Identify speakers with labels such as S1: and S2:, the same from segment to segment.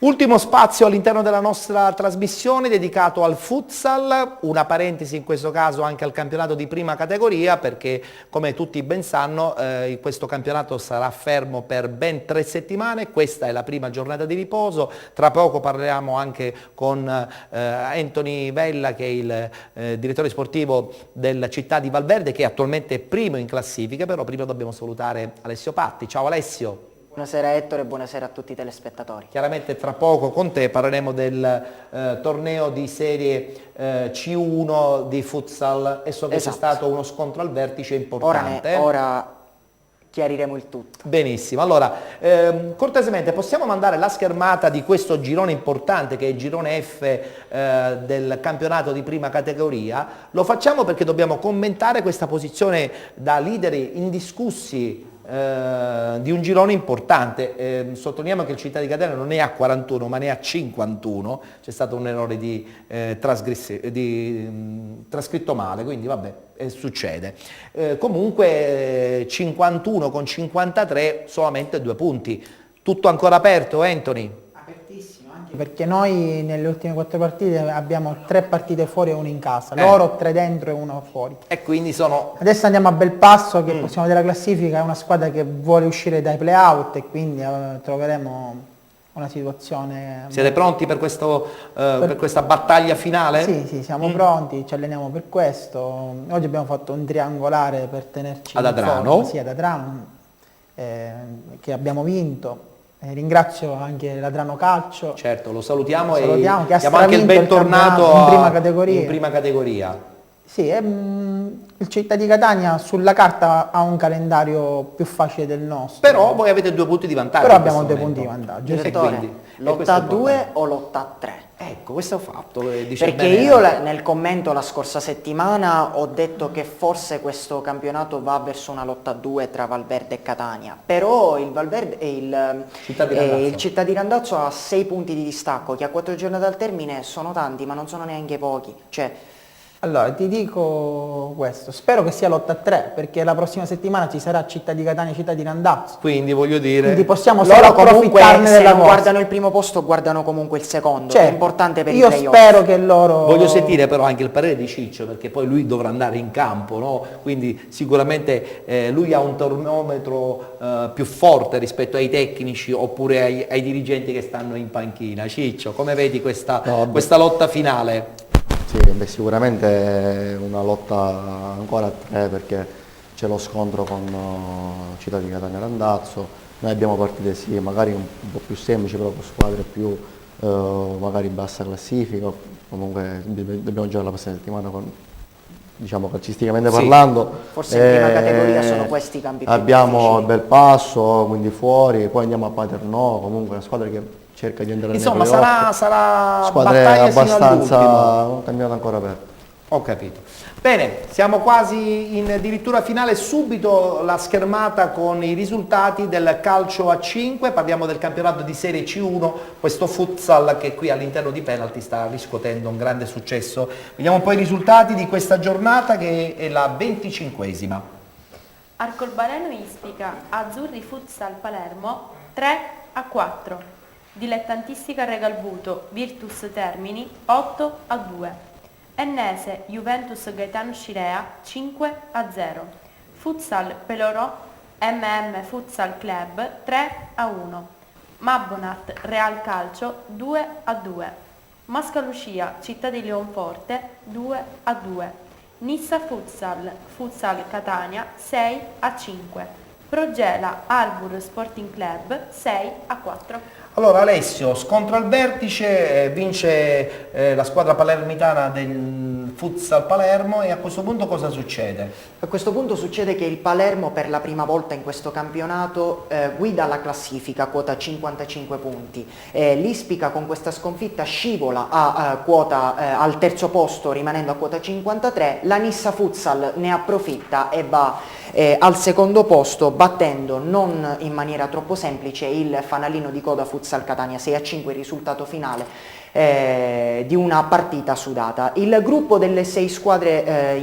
S1: Ultimo spazio all'interno della nostra trasmissione dedicato al futsal, una parentesi in questo caso anche al campionato di prima categoria, perché come tutti ben sanno questo campionato sarà fermo per ben 3 settimane, questa è la prima giornata di riposo, tra poco parliamo anche con Anthony Vella che è il direttore sportivo della città di Valverde, che è attualmente primo in classifica, però prima dobbiamo salutare Alessio Patti. Ciao Alessio.
S2: Buonasera Ettore e buonasera a tutti i telespettatori.
S1: Chiaramente tra poco con te parleremo del torneo di serie C1 di futsal e so che c'è stato uno scontro al vertice importante.
S2: Ora chiariremo il tutto.
S1: Benissimo, allora cortesemente possiamo mandare la schermata di questo girone importante che è il girone F del campionato di prima categoria. Lo facciamo perché dobbiamo commentare questa posizione da leader indiscussi di un girone importante. Sottolineiamo che il Città di Catania non è a 41 ma ne ha 51, c'è stato un errore di trascritto male, quindi vabbè, succede. Comunque 51 con 53 solamente 2 punti. Tutto ancora aperto, Anthony?
S3: Apertissimo, anche perché noi nelle ultime 4 partite abbiamo 3 partite fuori e 1 in casa, loro 3 dentro e 1 fuori.
S1: E quindi sono...
S3: Adesso andiamo a Belpasso che possiamo vedere la classifica, è una squadra che vuole uscire dai play-out e quindi troveremo una situazione...
S1: Siete pronti per, per questa battaglia finale?
S3: Sì, siamo pronti, ci alleniamo per questo. Oggi abbiamo fatto un triangolare per tenerci
S1: ad Adrano.
S3: forma, sì, ad Adrano, che abbiamo vinto. Ringrazio anche l'Adrano Calcio.
S1: Certo, lo salutiamo,
S3: che ha
S1: diamo anche il bentornato
S3: in prima categoria.
S1: In prima categoria.
S3: Sì, il Città di Catania sulla carta ha un calendario più facile del nostro.
S1: Però voi avete 2 punti di vantaggio.
S3: Però abbiamo 2 punti di vantaggio.
S2: Direttore, lotta a 2 o lotta a 3?
S1: Ecco, questo è un fatto.
S2: Perché io nel commento la scorsa settimana ho detto che forse questo campionato va verso una lotta a 2 tra Valverde e Catania, però il Valverde e il Città di Randazzo ha 6 punti di distacco, che a 4 giornate dal termine sono tanti, ma non sono neanche pochi. Cioè,
S3: allora, ti dico questo, spero che sia lotta a 3, perché la prossima settimana ci sarà Città di Catania e Città di Randazzo.
S1: Quindi voglio dire...
S3: Quindi possiamo
S2: loro
S3: solo
S2: comunque,
S3: approfittarne
S2: se
S3: della
S2: non
S3: cosa.
S2: guardano il primo posto, guardano comunque il secondo,
S3: Certo,
S2: è importante per i
S3: io
S2: playoff.
S3: spero che loro...
S1: Voglio sentire però anche il parere di Ciccio, perché poi lui dovrà andare in campo, no? Quindi sicuramente lui ha un termometro più forte rispetto ai tecnici oppure ai dirigenti che stanno in panchina. Ciccio, come vedi questa lotta finale?
S4: Sì, beh, sicuramente è una lotta ancora a 3 perché c'è lo scontro con Città di Catania e Randazzo. Noi abbiamo partite sì, magari un po' più semplici, però con squadre più magari bassa classifica. Comunque dobbiamo giocare la prossima settimana diciamo calcisticamente parlando.
S2: Forse in prima categoria sono questi i campi più
S4: abbiamo
S2: difficili.
S4: Belpasso, quindi fuori, poi andiamo a Paternò, comunque una squadra che cerca di entrare
S1: Insomma,
S4: nei playoff.
S1: sarà
S4: Squadre
S1: battaglia
S4: abbastanza
S1: fino
S4: un campionato ancora aperto.
S1: Ho capito. Bene, siamo quasi in addirittura finale, subito la schermata con i risultati del calcio a 5, parliamo del campionato di serie C1, questo futsal che qui all'interno di Penalty sta riscuotendo un grande successo. Vediamo un po' i risultati di questa giornata che è la 25esima.
S5: Arcolbaleno Ispica, Azzurri Futsal Palermo 3-4. Dilettantistica Regalbuto, Virtus Termini 8-2. Ennese, Juventus Gaetano Scirea 5-0. Futsal Pelorò, MM Futsal Club 3-1. Mabonat Real Calcio 2-2. Mascalucia Città di Leonforte 2-2. Nissa Futsal, Futsal Catania 6-5. Progela Arbor Sporting Club 6-4.
S1: Allora Alessio, scontro al vertice, vince la squadra palermitana del Futsal Palermo e a questo punto cosa succede?
S2: A questo punto succede che il Palermo per la prima volta in questo campionato guida la classifica a quota 55 punti. L'Ispica con questa sconfitta scivola al terzo posto rimanendo a quota 53, la Nissa Futsal ne approfitta e va al secondo posto battendo non in maniera troppo semplice il fanalino di coda Futsal Catania 6-5, il risultato finale di una partita sudata. Il gruppo delle 6 squadre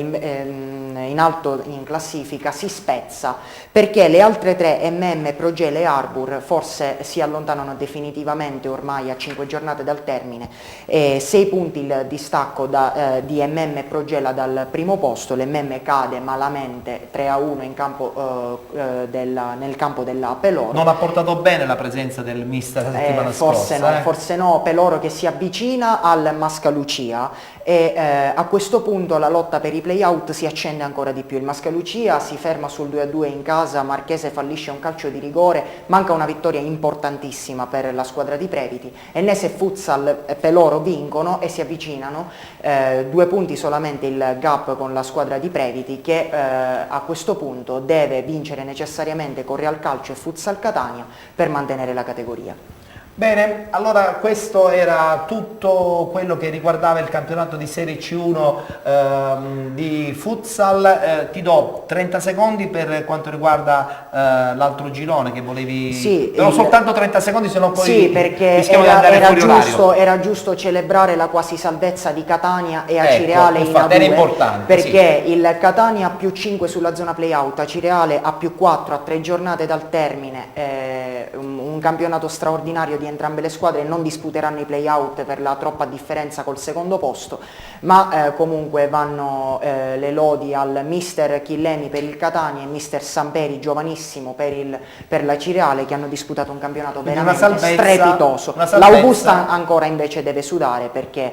S2: in alto in classifica si spezza, perché le altre tre, MM, Progel e Arbor, forse si allontanano definitivamente ormai a 5 giornate dal termine, 6 punti il distacco di MM e Progela dal primo posto, l'MM cade malamente 3-1 in campo, nel campo della Peloro.
S1: Non ha portato bene la presenza del mister la settimana scorsa.
S2: Forse no, Peloro che si avvicina al Mascalucia e a questo punto la lotta per i play-out si accende ancora di più. Il Mascalucia si ferma sul 2-2 in casa, Marchese fallisce un calcio di rigore, manca una vittoria importantissima per la squadra di Previti. Ennese Futsal e Peloro vincono e si avvicinano, 2 punti solamente il gap con la squadra di Previti, che a questo punto deve vincere necessariamente con Real Calcio e Futsal Catania per mantenere la categoria.
S1: Bene, allora questo era tutto quello che riguardava il campionato di Serie C1 di futsal. Ti do 30 secondi per quanto riguarda l'altro girone che volevi...
S2: Sì,
S1: però soltanto 30 secondi, se no poi
S2: sì, perché
S1: rischiamo di andare fuori orario.
S2: era giusto celebrare la quasi salvezza di Catania e
S1: Ecco,
S2: Acireale in
S1: infatti,
S2: A2,
S1: era importante,
S2: perché il Catania ha più 5 sulla zona play-out, Acireale ha più 4 a 3 giornate dal termine, un campionato straordinario di entrambe le squadre, non disputeranno i play-out per la troppa differenza col secondo posto, ma comunque vanno le lodi al mister Chillemi per il Catania e mister Samperi, giovanissimo, per la Cireale, che hanno disputato un campionato
S1: Quindi
S2: veramente strepitoso. L'Augusta ancora invece deve sudare, perché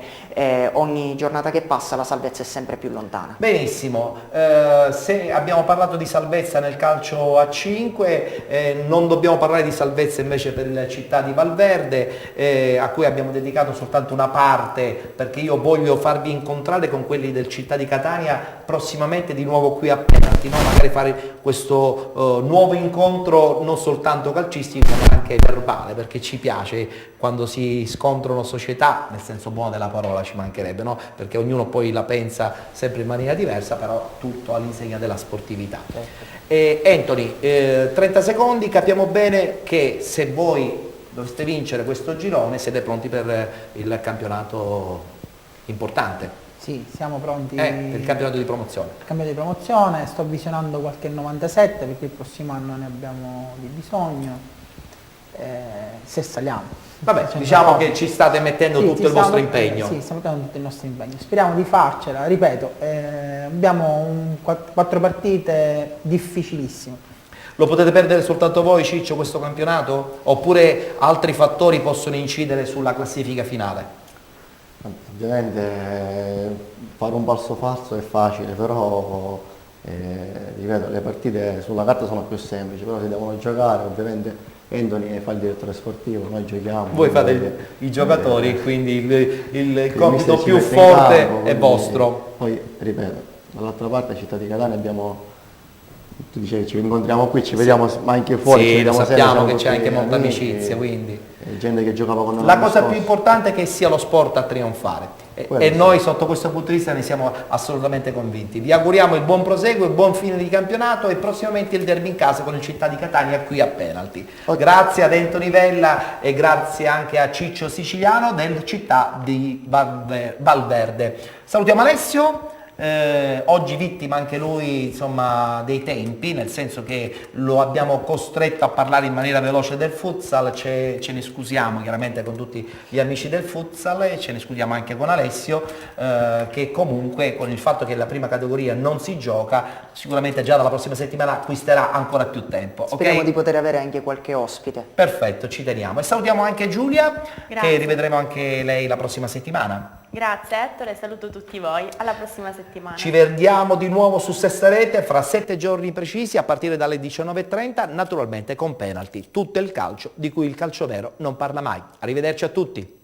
S2: ogni giornata che passa la salvezza è sempre più lontana.
S1: Benissimo, se abbiamo parlato di salvezza nel calcio a 5, non dobbiamo parlare di salvezza invece per il Città di Valverde, a cui abbiamo dedicato soltanto una parte, perché io voglio farvi incontrare con quelli del Città di Catania prossimamente di nuovo qui a Penalty, no? Magari fare questo nuovo incontro non soltanto calcistico ma anche verbale, perché ci piace quando si scontrano società, nel senso buono della parola, ci mancherebbe, no? Perché ognuno poi la pensa sempre in maniera diversa, però tutto all'insegna della sportività. Anthony, 30 secondi, capiamo bene che se voi doveste vincere questo girone siete pronti per il campionato importante.
S3: Sì, siamo pronti
S1: Per il campionato di promozione.
S3: per il campionato di promozione, sto visionando qualche 97 perché il prossimo anno ne abbiamo di bisogno, se saliamo.
S1: Vabbè,
S3: C'è
S1: diciamo
S3: una cosa.
S1: che ci state mettendo
S3: Sì,
S1: tutto
S3: ci
S1: il vostro
S3: stiamo mettendo-
S1: impegno.
S3: Sì, stiamo mettendo tutto il nostro impegno. Speriamo di farcela, ripeto, abbiamo 4 partite difficilissime.
S1: Lo potete perdere soltanto voi, Ciccio, questo campionato? Oppure altri fattori possono incidere sulla classifica finale?
S4: Ovviamente fare un passo falso è facile, però ripeto, le partite sulla carta sono più semplici, però si devono giocare. Ovviamente Anthony fa il direttore sportivo, noi giochiamo.
S1: Voi fate i giocatori, quindi il compito
S4: mister ci
S1: più
S4: mette in
S1: forte
S4: campo,
S1: è
S4: quindi-
S1: vostro.
S4: Poi, ripeto, dall'altra parte Città di Catania abbiamo, tu dicevi ci incontriamo qui, ci vediamo, ma anche fuori. ci
S1: Sì, lo
S4: vediamo sempre,
S1: sappiamo
S4: siamo
S1: che c'è
S4: tutti
S1: anche molta
S4: amici,
S1: amicizia, quindi...
S4: gente che giocava con noi
S1: La
S4: l'anno
S1: cosa più
S4: scorso.
S1: importante è che sia lo sport a trionfare e
S4: Quello sì.
S1: noi sotto questo punto di vista ne siamo assolutamente convinti. Vi auguriamo il buon proseguo, il buon fine di campionato e prossimamente il derby in casa con il Città di Catania qui a Penalty. Grazie ad Anthony Vella e grazie anche a Ciccio Siciliano del Città di Valverde. Salutiamo Alessio. Oggi vittima anche lui, insomma, dei tempi, nel senso che lo abbiamo costretto a parlare in maniera veloce del futsal, ce ne scusiamo chiaramente con tutti gli amici del futsal e ce ne scusiamo anche con Alessio, che comunque con il fatto che la prima categoria non si gioca sicuramente già dalla prossima settimana acquisterà ancora più tempo.
S2: Speriamo
S1: Ok?
S2: di poter avere anche qualche ospite.
S1: Perfetto, ci teniamo e salutiamo anche Giulia,
S5: Grazie.
S1: che rivedremo anche lei la prossima settimana.
S5: Grazie Ettore, saluto tutti voi, alla prossima settimana.
S1: Ci vediamo di nuovo su Sesta Rete fra 7 giorni precisi a partire dalle 19:30, naturalmente con Penalty, tutto il calcio di cui il calcio vero non parla mai. Arrivederci a tutti.